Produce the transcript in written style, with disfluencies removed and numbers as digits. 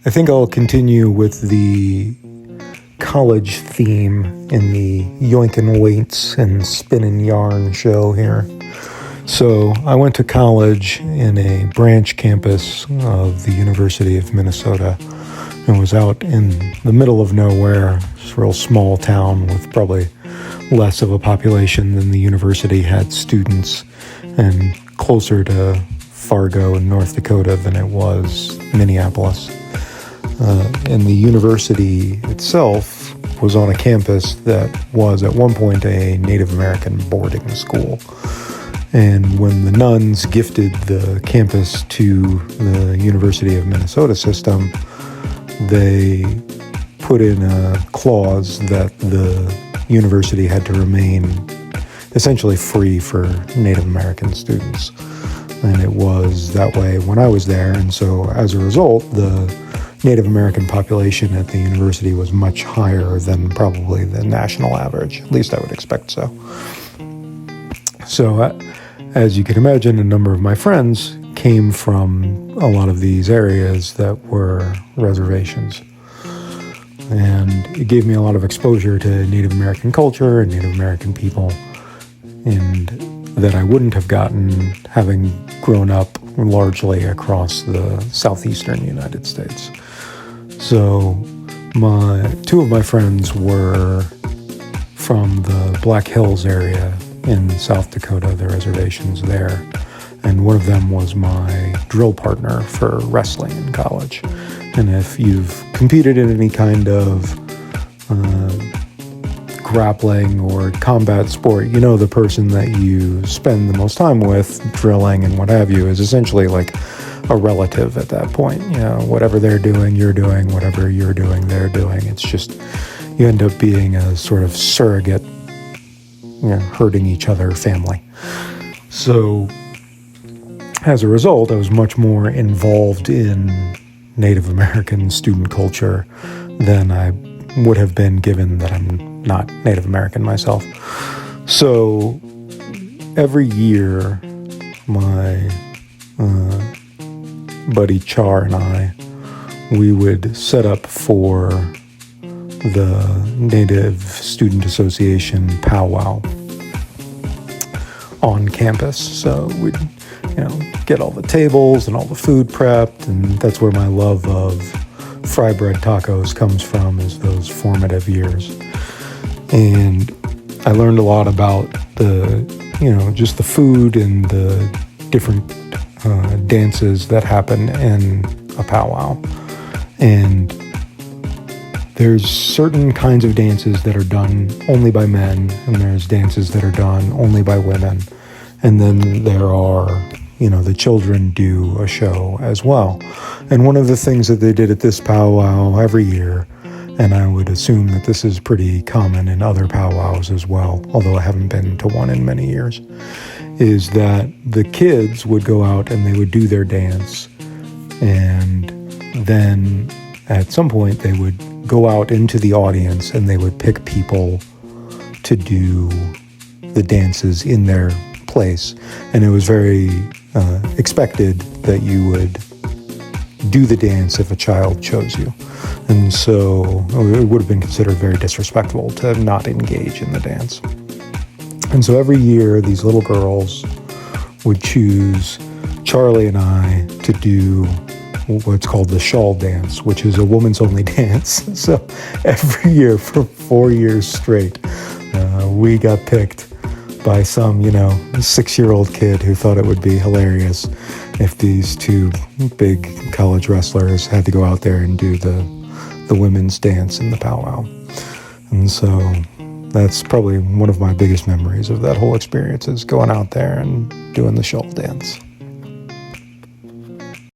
I think I'll continue with the college theme in the Yoinkin' Weights and Spinnin' Yarn show here. So I went to college in a branch campus of the University of Minnesota and was out in the middle of nowhere, just a real small town with probably less of a population than the university had students, and closer to Fargo in North Dakota than it was Minneapolis. And the university itself was on a campus that was at one point a Native American boarding school. And when the nuns gifted the campus to the University of Minnesota system, they put in a clause that the university had to remain essentially free for Native American students. And it was that way when I was there. And so as a result, the Native American population at the university was much higher than probably the national average. At least I would expect so. So as you can imagine, a number of my friends came from a lot of these areas that were reservations. And it gave me a lot of exposure to Native American culture and Native American people, and that I wouldn't have gotten having grown up largely across the southeastern United States. So two of my friends were from the Black Hills area in South Dakota, the reservations there. And one of them was my drill partner for wrestling in college. And if you've competed in any kind of grappling or combat sport, you know the person that you spend the most time with, drilling and what have you, is essentially like a relative at that point. You know, whatever they're doing, you're doing. Whatever you're doing, they're doing. It's just, you end up being a sort of surrogate, hurting each other family. So as a result, I was much more involved in Native American student culture than I would have been, given that I'm not Native American myself. So every year, my buddy Char and I, we would set up for the Native Student Association powwow on campus. So we'd, get all the tables and all the food prepped, and that's where my love of fry bread tacos comes from, is those formative years. And I learned a lot about just the food and the different dances that happen in a powwow. And there's certain kinds of dances that are done only by men, and there's dances that are done only by women. And then there are, the children do a show as well. And one of the things that they did at this powwow every year, and I would assume that this is pretty common in other powwows as well, although I haven't been to one in many years, is that the kids would go out and they would do their dance. And then at some point they would go out into the audience and they would pick people to do the dances in their place. And it was very expected that you would do the dance if a child chose you. And so it would have been considered very disrespectful to not engage in the dance. And so every year, these little girls would choose Charlie and I to do what's called the shawl dance, which is a woman's only dance. So every year for 4 years straight, we got picked by some, 6-year-old kid who thought it would be hilarious if these two big college wrestlers had to go out there and do the women's dance in the powwow. And so that's probably one of my biggest memories of that whole experience, is going out there and doing the shawl dance.